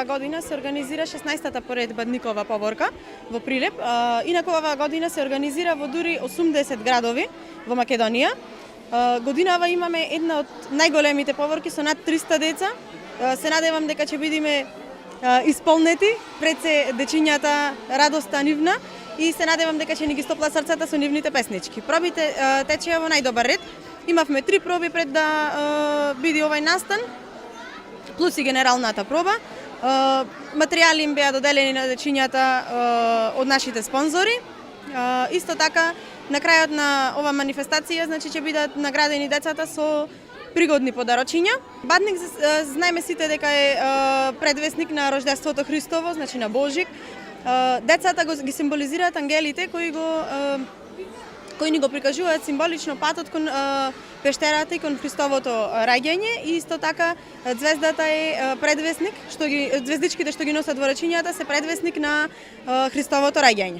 оваа година се организира 16-та поредбадникова поборка во Прилеп. Инаку оваа година се организира во дури 80 градови во Македонија. Годинава имаме една од најголемите поборки со над 300 деца. Се надевам дека ќе бидеме исполнети пред се дечињата, радоста нивна, и се надевам дека ќе ни ги стопла срцата со нивните песнички. Пробите течеа во најдобар ред. Имавме 3 проби пред да биде овај настан, плюс и генералната проба. Материјали им беа доделени на дечињата од нашите спонзори. Исто така, на крајот на ова манифестација, значи ќе бидат наградени децата со пригодни подарочиња. Бадник, знаеме сите дека е предвесник на Рождеството Христово, значи на Божик. Децата ги символизираат ангелите кои ни го прикажуваат символично патот кон пештерата и кон Христовото раѓање, и исто така звездата е предвесник, звездичките што ги носат во рачињата се предвесник на Христовото раѓање.